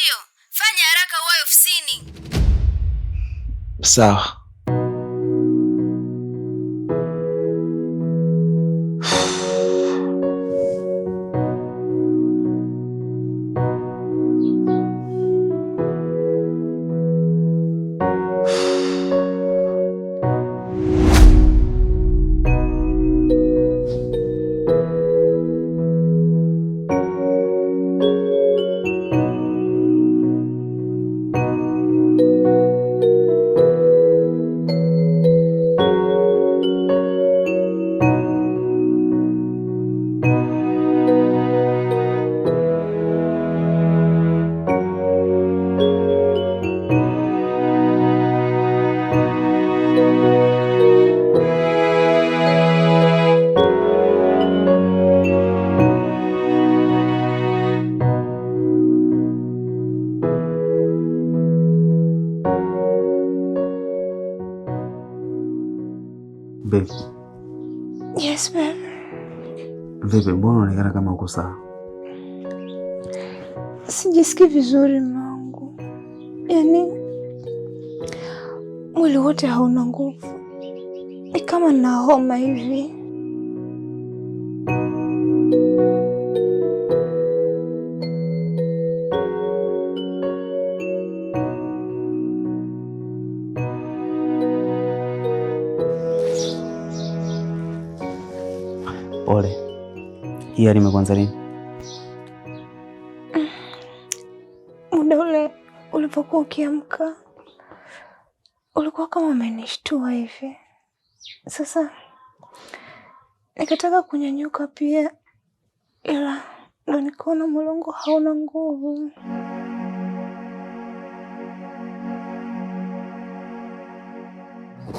hiyo. Fanya haraka uwahi ofisini. Sawa. Baby. Yes, baby. Vipi, mbona unaonekana kama uko sawa? Sijisikii vizuri mwangu. Yaani mwili wote hauna nguvu. Ni kama na homa hivi. Pole. Hii hali imekuanza lini? Muda ule ulipokuwa ukiamka ulikuwa kama umenishtua hivi. Sasa nikataka kunyanyuka pia, ila ndo nikaona mlongo hauna nguvu.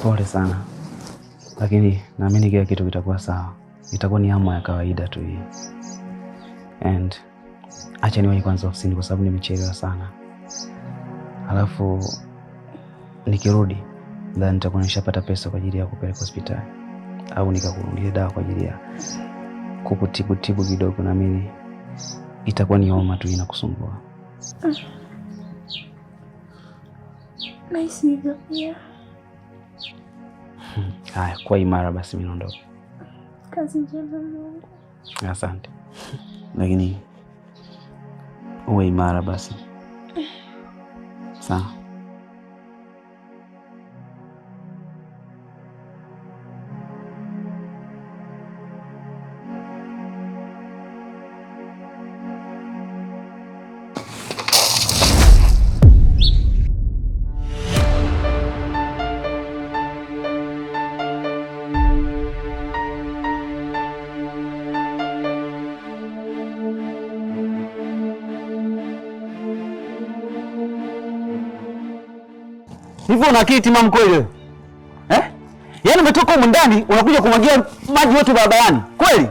Pole sana. Lakini naamini kila kitu kitakuwa sawa. Itakuwa ni homa ya kawaida tu hii. And acha niwahi kwanza ofisini kwa sababu nimechelewa sana. Alafu nikirudi ndani nitakuwa nishapata pesa kwa ajili ya kupeleka hospitali. Au nikakununulia dawa kwa ajili ya kukutibu kidogo, naamini itakuwa ni homa tu inakusumbua. Nice hivyo pia. Haya, kwa imara basi mimi naondoka. Kazi njema Mungu. Asante. Lakini uwe imara basi. Sawa. Hivyo una akili timamu kweli wewe? Yaani umetoka huko ndani unakuja kumwagia maji yote barabarani. Kweli?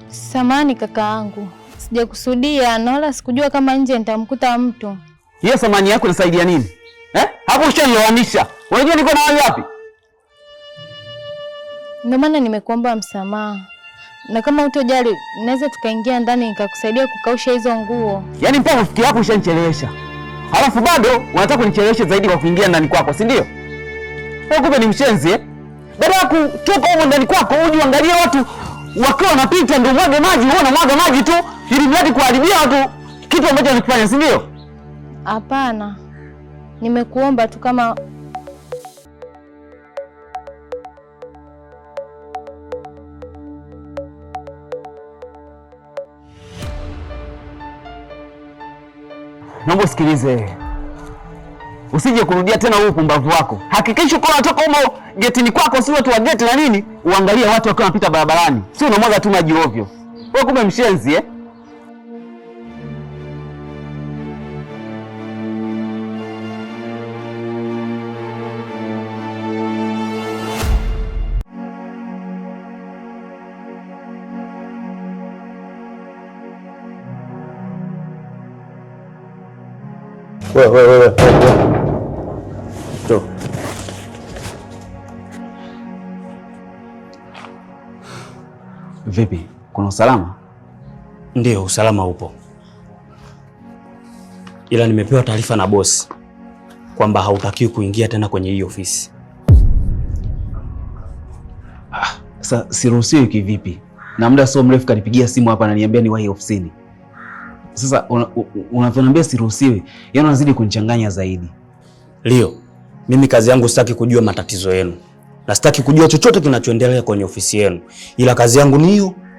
Samani kakaangu. Sijakusudia na wala sikujua kama nje nitamkuta mtu. Hiyo samani yako inasaidia nini? Hapo ushanilowanisha. Unajua niko na wali wapi? Ndio maana nimekuomba msamaha. Na kama utojali naweza tukaingia ndani nikakusaidia kukausha hizo nguo. Yaani mpaka ufikiri hapo ushanichelewesha. Halafu bado unataka kunichelewesha zaidi kwa kuingia ndani kwako, si ndio? Wewe kumbe ni mshenzi Baada ya kutoka huko ndani kwako uje uangalie watu wakiwa wanapita ndio mwage maji, uone mwaga maji tu ili mradi kuharibia watu kitu ambacho wanakifanya, si ndio? Hapana. Nimekuomba tu kama Naomba usikilize. Usije kurudia tena huo upumbavu wako. Hakikisha kwa unatoka huko getini kwako, si watu wa geti na nini, uangalie watu wakiwa wanapita barabarani. Si unamwaga tu maji ovyo. Wewe kumbe mshenzi Wewe. Njoo. Vipi? Kuna usalama? Ndio, usalama upo. ila nimepewa taarifa na bosi kwamba hautakiwi kuingia tena kwenye hii ofisi. Sasa siruhusiwi kivipi? Na muda sio mrefu kanipigia simu hapa ananiambia ni wahi ofisini. Sasa unavyoniambia siruhusiwi, yaani unazidi kunichanganya zaidi. Leo, mimi kazi yangu sitaki kujua matatizo yenu. Na sitaki kujua chochote kinachoendelea kwenye ofisi yenu. Ila kazi yangu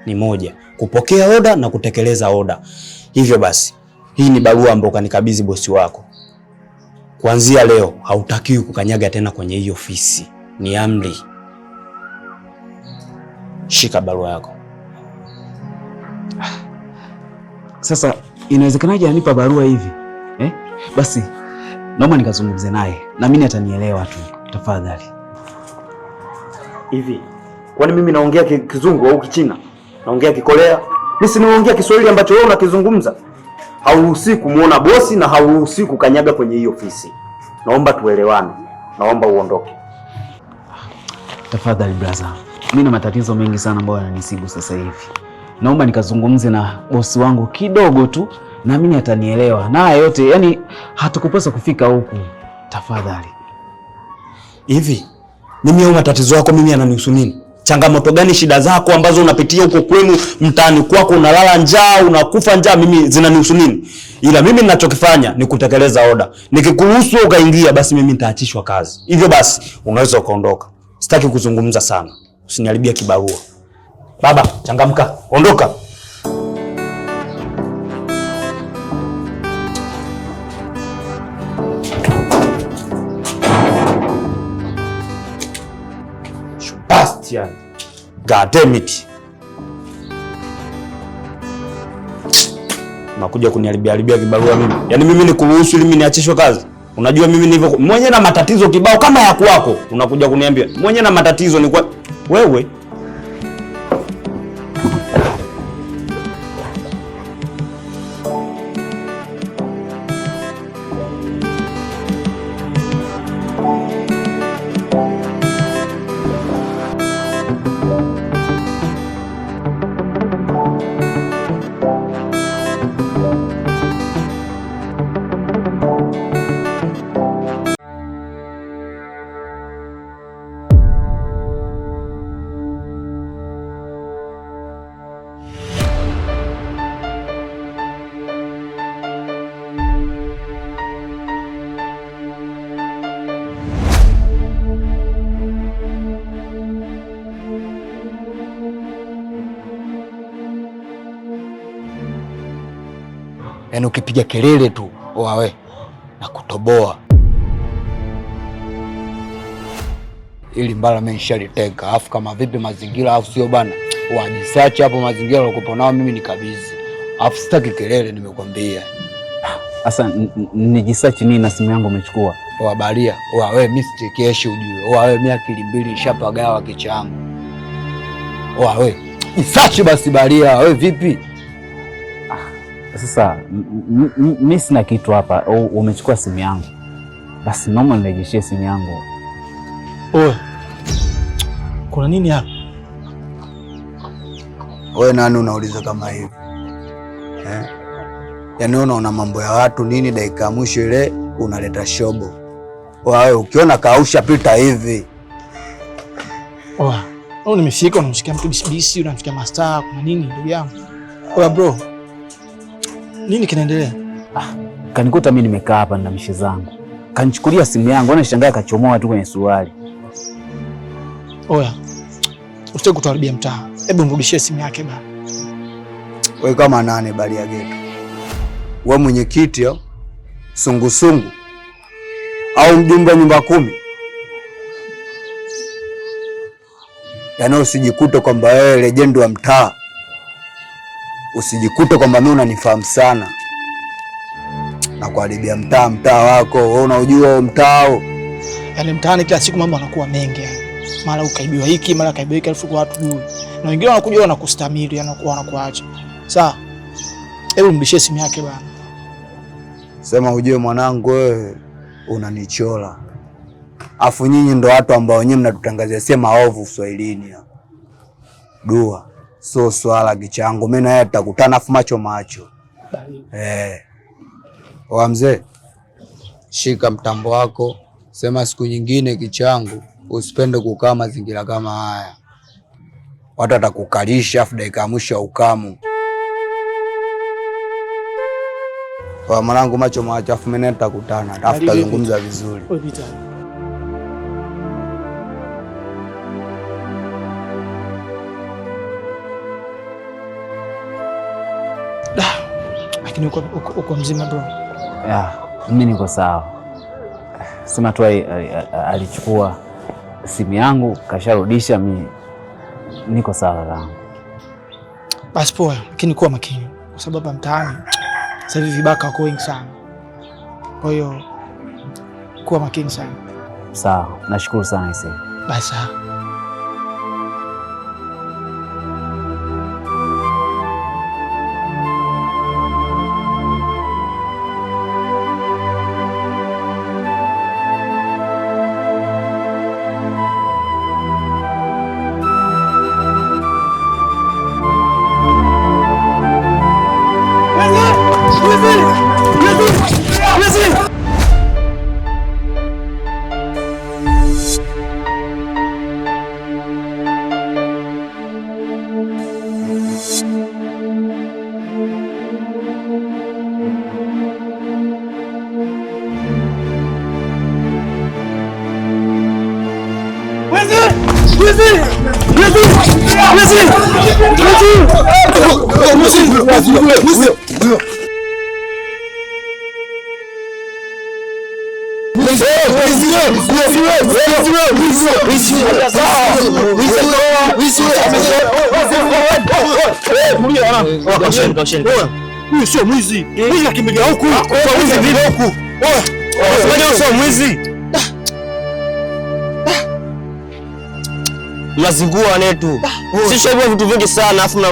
ni moja, kupokea oda na kutekeleza oda. Hivyo basi, hii ni barua ambayo kanikabidhi bosi wako. Kuanzia leo hautakiwi kukanyaga tena kwenye hii ofisi. Ni amri. Shika barua yako. Sasa inawezekanaje anipa barua hivi? Basi naomba nikazungumze naye na mimi atanielewa tu. Tafadhali. Hivi, kwani mimi naongea Kizungu au Kichina? Naongea Kikorea? Mimi si naongea Kiswahili ambacho wewe unakizungumza? Hauruhusi kumuona bosi na hauruhusi kukanyaga kwenye hii ofisi. Naomba tuelewane. Naomba uondoke. Tafadhali brother. Mimi na matatizo mengi sana ambayo yananisibu sasa hivi. Naomba nikazungumze na bosi wangu kidogo tu na mimi atanielewa. Na yote, yani hatukupaswa kufika huku. Tafadhali. Hivi, mimi au matatizo yako mimi yananihusu nini? Changamoto gani, shida zako ambazo unapitia huko kwenu mtaani kwako, unalala njaa, unakufa njaa, mimi zinanihusu nini? Ila mimi ninachokifanya ni kutekeleza oda. Nikikuruhusu ukaingia basi mimi nitaachishwa kazi. Hivyo basi unaweza ukaondoka. Sitaki kuzungumza sana. Usiniharibia kibarua. Baba, changamka. Ondoka. Sebastian. God damn it. Unakuja kuniharibia kibarua mimi. Yaani mimi nikuruhusu ili mimi niachishwe kazi? Unajua mimi nilivyo mwenyewe na matatizo kibao kama ya kwako. Unakuja kuniambia mwenyewe na matatizo ni kwa wewe. Yaani ukipiga kelele tu wawe na kutoboa. Ili mbala mimi nishaliteka. Alafu kama vipi mazingira alafu sio bana. Wajisachi hapo mazingira uliyokuwa nao mimi nikabidhi. Alafu sitaki kelele nimekwambia. Sasa nijisachi nini na simu yangu umechukua? Baria, wewe mimi sichekeshi ujue. Wewe mimi akili mbili nishapagawa kichangu. Wewe jisachi basi Baria, wewe vipi? Sasa mimi sina kitu hapa. Umechukua simu yangu. Basi naomba nirejeshie simu yangu. Kuna nini hapa? Wewe nani unauliza kama hivi? Yaani unaona mambo ya watu nini, dakika ya mwisho ile unaleta shobo. Wewe ukiona kausha pita hivi. Wewe nimefika unamshikia mtu bisibisi, unamshikia master, kuna nini ndugu yangu? Bro. Nini kinaendelea? Kanikuta mimi nimekaa hapa na mishe zangu. Kanichukulia simu yangu, anashangaa kachomoa tu kwenye suruali. Usitaki kutuharibia mtaa. Hebu mrudishie simu yake bana. Wewe kama nani Baria getu? Wewe mwenyekiti au sungusungu au mjumbe nyumba 10? Yaani usijikute kwamba wewe legend wa mtaa. Usijikute kwamba mimi unanifahamu sana. Na kuharibia mtaa wako, wewe unajua mtaa. Yaani mtaani kila siku mambo yanakuwa mengi. Mara ukaibiwa hiki, mara kaibiwa hiki, alafu kwa watu juu. Na wengine wanakuja wanakustamili, wanakuacha. Sawa. Hebu mrudishie simu yake bana. Sema ujue mwanangu wewe unanichola. Afu nyinyi ndo watu ambao wenyewe mnatutangazia sema ovu Kiswahilini. Dua. So swala kichangu mimi na yeye tutakutana afu macho. Wa mzee, shika mtambo wako, sema siku nyingine kichangu usipende kukaa mazingira kama haya. Watu watakukalisha afu dakika mwisho ukamu. Kwa mwanangu macho machafu mimi nitakutana. Alafu tazungumza vizuri. Lakini uko mzima bro? Mimi niko sawa. Sema tu alichukua simu yangu kasharudisha, mimi niko sawa kaka. Basi poa, lakini kuwa makini kwa sababu mtaani sasa hivi vibaka wako wengi sana. Kwa hiyo kuwa makini sana. Sawa, nashukuru sana ise. Basi sawa. Huyu sio mwizi. Mwizi akimbilia huku. Mwizi vile huku. Wewe sio mwizi. Mnazingua netu. Sisi hivyo vitu vingi sana afu na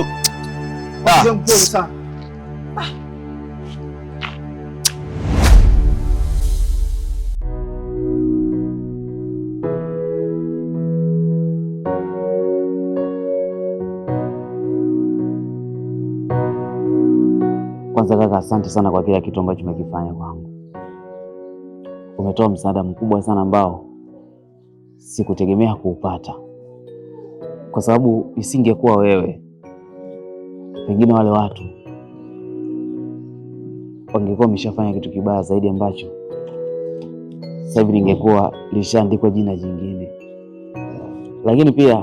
Kwanza kaka, asante sana kwa kila kitu ambacho umekifanya kwangu. Umetoa msaada mkubwa sana ambao sikutegemea kuupata. Kwa sababu isingekuwa wewe, pengine wale watu wangekuwa wameshafanya kitu kibaya zaidi ambacho sasa hivi ningekuwa lishaandikwa jina jingine. Lakini pia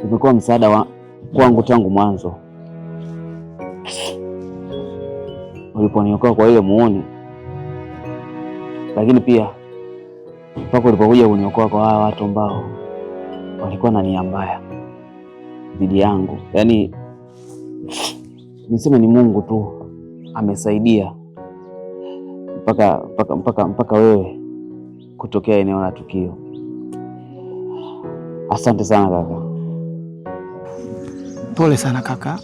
umekuwa msaada kwangu tangu mwanzo. Uliponiokoa kwa ile muone, lakini pia mpaka ulipokuja kuniokoa kwa hawa watu ambao walikuwa na nia mbaya dhidi yangu. Yaani niseme ni Mungu tu amesaidia mpaka wewe kutokea eneo la tukio. Asante sana kaka. Pole sana kaka,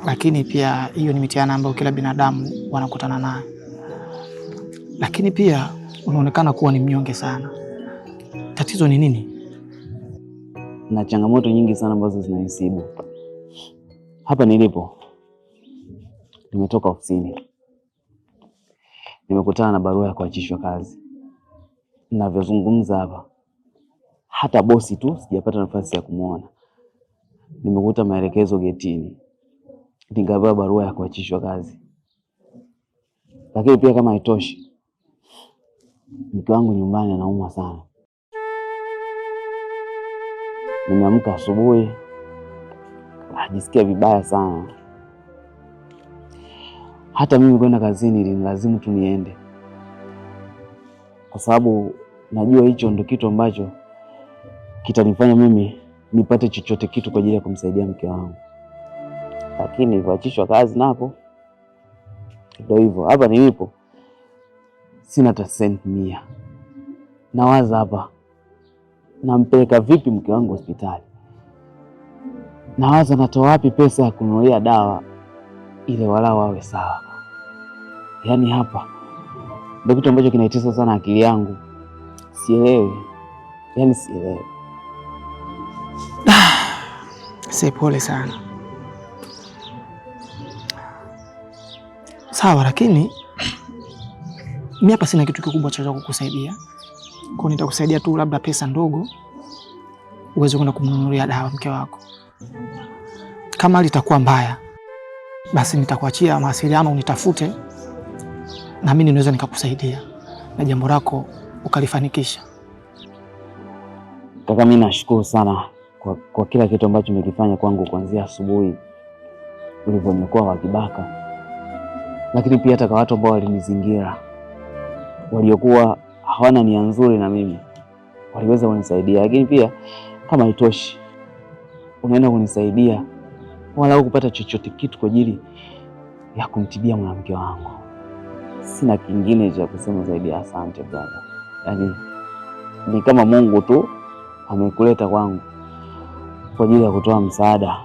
lakini pia hiyo ni mitihani ambayo kila binadamu wanakutana nayo. Lakini pia unaonekana kuwa ni mnyonge sana. Tatizo ni nini? Na changamoto nyingi sana ambazo zinanisibu. Hapa nilipo, nimetoka ofisini, nimekutana na barua ya kuachishwa kazi. Ninavyozungumza hapa, hata bosi tu sijapata nafasi ya kumuona. Nimekuta maelekezo getini, nikapewa barua ya kuachishwa kazi. Lakini pia kama haitoshi, mke wangu nyumbani anaumwa sana. Nimeamka asubuhi, najisikia vibaya sana. Hata mimi kwenda kazini ilinilazimu tu niende, kwa sababu najua hicho ndio kitu ambacho kitanifanya mimi nipate chochote kitu kwa ajili ya kumsaidia mke wangu. Lakini kuachishwa kazi napo ndio hivyo. Hapa nilipo sina hata senti 100. Nawaza hapa nampeleka vipi mke wangu hospitali? Nawaza natoa wapi pesa ya kununulia dawa ile walau awe sawa. Yaani hapa ndio kitu ambacho kinaitesa sana akili yangu. Sielewi. Yaani sielewi. Pole sana. Sawa, lakini Mimi hapa sina kitu kikubwa cha kukusaidia. Kwa nitakusaidia tu labda pesa ndogo uweze kwenda kumnunulia dawa mke wako. Kama litakuwa mbaya, basi nitakuachia mawasiliano unitafute, na mimi ninaweza nikakusaidia na jambo lako ukalifanikisha. Kaka, mimi nashukuru sana kwa kila kitu ambacho umekifanya kwangu kuanzia asubuhi ulivyoniokoa wa kibaka, lakini pia hata kwa watu ambao walinizingira waliokuwa hawana nia nzuri na mimi waliweza kunisaidia. Lakini pia kama haitoshi, unaenda kunisaidia wala kupata chochote kitu kwa ajili ya kumtibia mwanamke wangu. Sina kingine cha kusema zaidi ya asante brother. Yaani ni kama Mungu tu amekuleta kwangu kwa ajili ya kutoa msaada.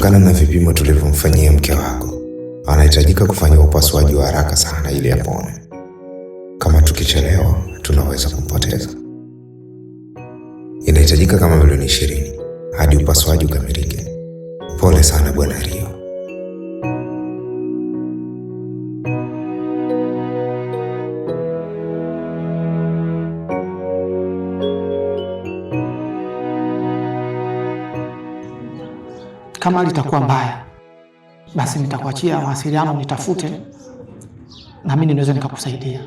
Kutokana na vipimo tulivyomfanyia mke wako, anahitajika kufanya upasuaji wa haraka sana ili apone. Kama tukichelewa, tunaweza kumpoteza. Inahitajika kama milioni 20 hadi upasuaji ukamilike. Pole sana Bwana Rio. Kama litakuwa mbaya, basi nitakuachia mawasiliano unitafute, na mimi ninaweza nikakusaidia.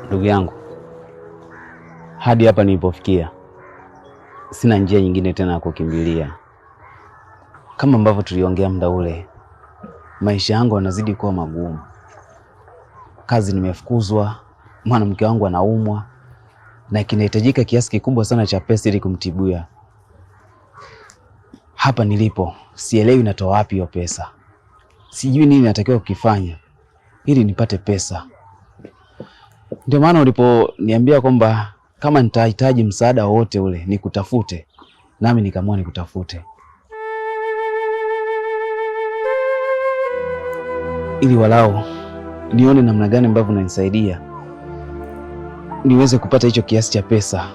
Ndugu yangu, hadi hapa nilipofikia sina njia nyingine tena ya kukimbilia. Kama ambavyo tuliongea muda ule, maisha yangu yanazidi kuwa magumu. Kazi nimefukuzwa, mwanamke wangu anaumwa, na kinahitajika kiasi kikubwa sana cha pesa ili kumtibia. Hapa nilipo sielewi natoa wapi hiyo pesa. Sijui nini natakiwa kukifanya ili nipate pesa. Ndio maana uliponiambia kwamba kama nitahitaji msaada wowote ule nikutafute, nami nikaamua nikutafute ili walau nione namna gani ambavyo unanisaidia niweze kupata hicho kiasi cha pesa,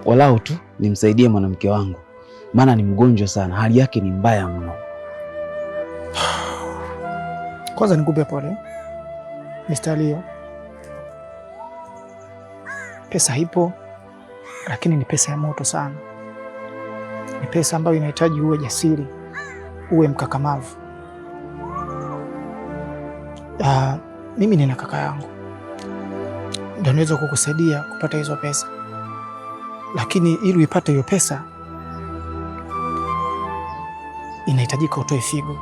walau tu nimsaidie mwanamke wangu, maana ni mgonjwa sana, hali yake ni mbaya mno. Kwanza nikupe pole Mr. Leo. Pesa ipo, lakini ni pesa ya moto sana. Ni pesa ambayo inahitaji uwe jasiri, uwe mkakamavu. Mimi nina kaka yangu ndio naweza kukusaidia kupata hizo pesa, lakini ili uipate hiyo pesa inahitajika utoe figo.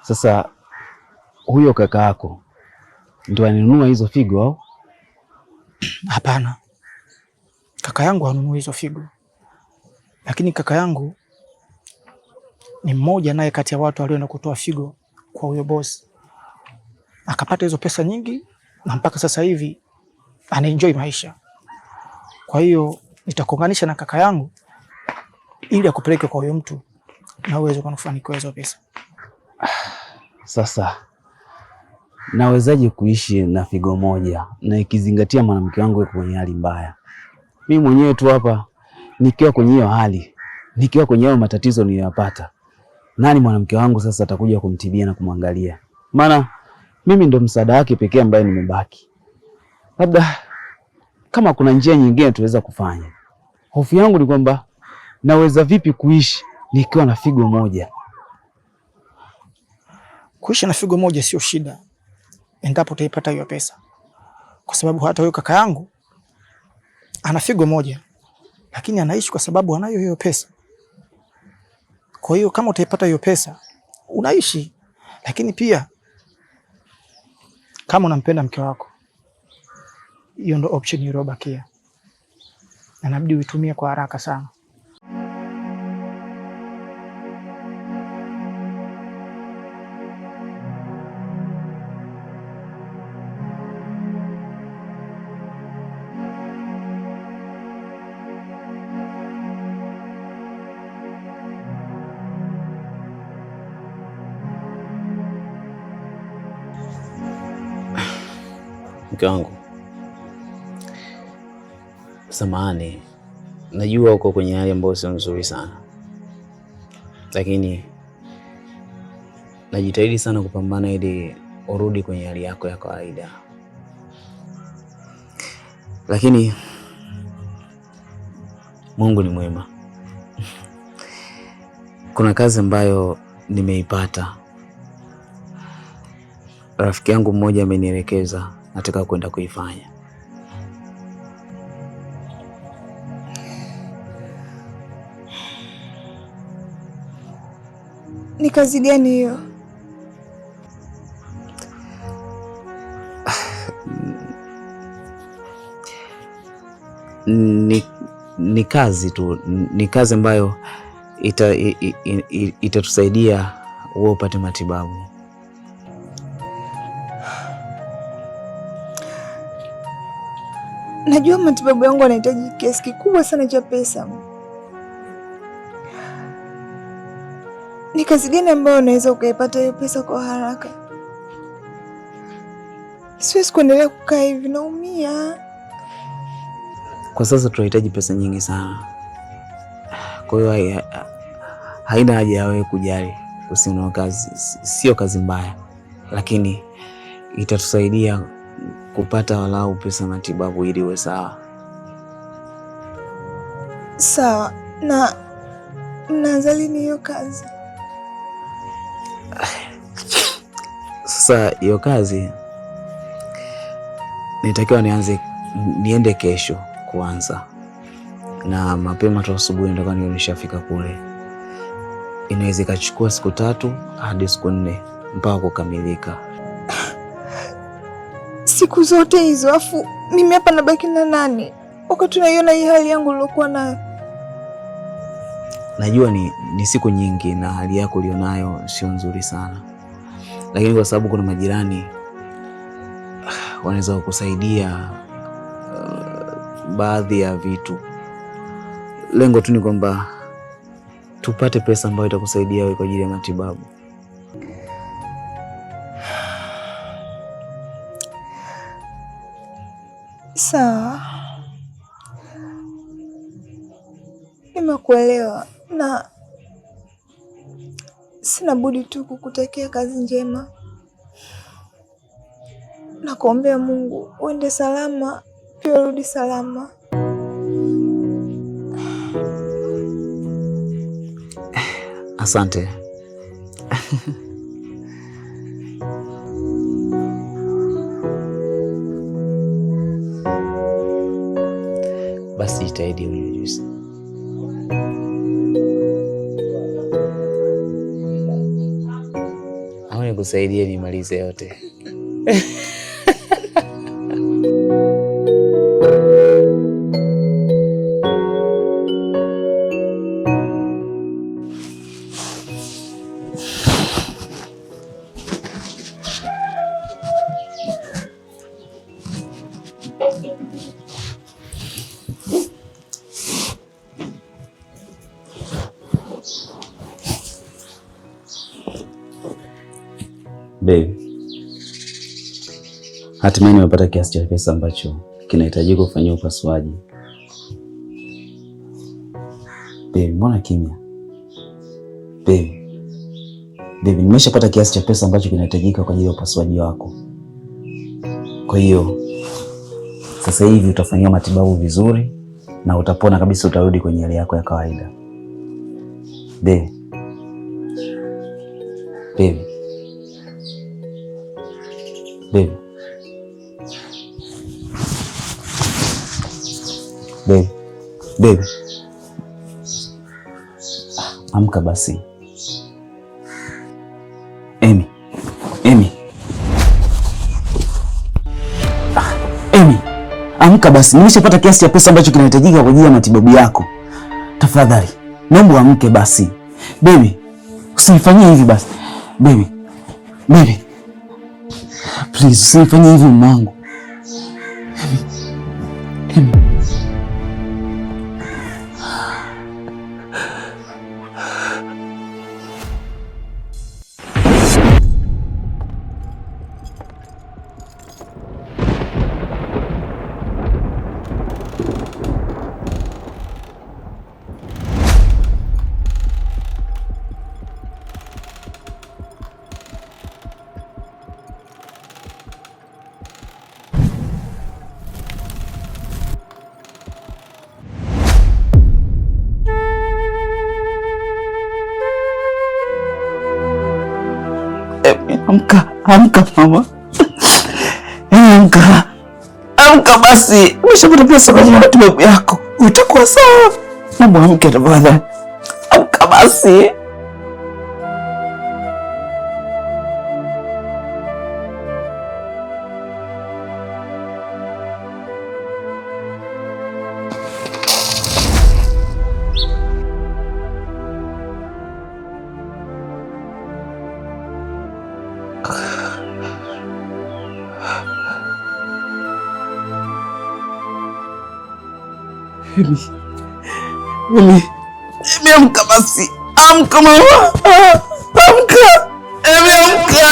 Sasa huyo kaka yako ndio anunua hizo figo au? Hapana, kaka yangu hanunui hizo figo, lakini kaka yangu ni mmoja naye kati ya watu walioenda kutoa figo kwa huyo boss, akapata hizo pesa nyingi na mpaka sasa hivi anaenjoy maisha. Kwa hiyo nitakuunganisha na kaka yangu ili akupeleke kwa huyo mtu na uweze kufanikiwa hizo pesa. Sasa nawezaje kuishi na figo moja na ikizingatia mwanamke wangu yuko kwenye hali mbaya? Mimi mwenyewe tu hapa nikiwa kwenye hiyo hali, nikiwa kwenye hayo matatizo niliyopata, nani mwanamke wangu sasa atakuja kumtibia na kumwangalia? Maana mimi ndo msaada wake pekee ambaye nimebaki. Labda kama kuna njia nyingine tuweza kufanya. Hofu yangu ni kwamba naweza vipi kuishi nikiwa na figo moja? Kuishi na figo moja sio shida endapo utaipata hiyo pesa, kwa sababu hata huyo kaka yangu ana figo moja, lakini anaishi kwa sababu anayo hiyo pesa. Kwa hiyo kama utaipata hiyo pesa unaishi, lakini pia kama unampenda mke wako, hiyo ndo option iliyobakia na inabidi uitumie kwa haraka sana. Mke wangu, samahani, najua uko kwenye hali ambayo sio nzuri sana, lakini najitahidi sana kupambana ili urudi kwenye hali yako ya kawaida. Lakini Mungu ni mwema. Kuna kazi ambayo nimeipata. Rafiki yangu mmoja amenielekeza, nataka kwenda kuifanya. Ni kazi gani hiyo? Ni kazi tu, ni kazi ambayo itatusaidia wewe upate matibabu. Najua matibabu yangu yanahitaji kiasi kikubwa sana cha pesa. Ni kazi gani ambayo unaweza ukaipata hiyo pesa kwa haraka? Siwezi kuendelea kukaa hivi, naumia. Kwa sasa tunahitaji pesa nyingi sana. Kwa hiyo haina haja ya wewe kujali kuhusiana na kazi. Sio kazi mbaya, lakini itatusaidia kupata walau pesa matibabu ili uwe sawa. Sawa. Na mnaanza lini hiyo kazi? Sasa hiyo kazi nitakiwa niende kesho kuanza, na mapema tu asubuhi nitakuwa nimeshafika kule. Inaweza ikachukua siku 3 hadi siku 4 mpaka kukamilika. Siku zote hizo, afu mimi hapa nabaki na nani? wakati unaiona hii hali yangu nilokuwa nayo? Najua ni siku nyingi na hali yako ulionayo sio nzuri sana, lakini kwa sababu kuna majirani wanaweza kukusaidia baadhi ya vitu. Lengo tu ni kwamba tupate pesa ambayo itakusaidia wewe kwa ajili ya matibabu. Sawa, nimekuelewa na sina budi tu kukutakia kazi njema na kuombea Mungu uende salama pia urudi salama. Asante. Basi jitahidi unijuze. Au nikusaidie nimalize yote? Babe, hatimaye nimepata kiasi cha pesa ambacho kinahitajika kufanyia upasuaji. Babe, mbona kimya? Babe, nimeshapata kiasi cha pesa ambacho kinahitajika kwa ajili ya upasuaji wako. Kwa hiyo sasa hivi utafanyia matibabu vizuri na utapona kabisa, utarudi kwenye hali yako ya kawaida. Babe. Babe. Babe. Babe. Babe. Amka basi. Amy. Amy. Amka basi. Nimeshapata kiasi cha pesa ambacho kinahitajika kwa ajili ya matibabu yako. Tafadhali, naomba amke basi. Baby, usinifanyie hivi basi. Baby. Please, usinifanyie hivi mwanangu. Amka mama. Amka basi. Umeshapata pesa kwa ajili ya matibabu yako. Utakuwa sawa. Naomba amka tafadhali. Amka basi. Amy, amka basi. Amka mama. Amka. Amy, amka.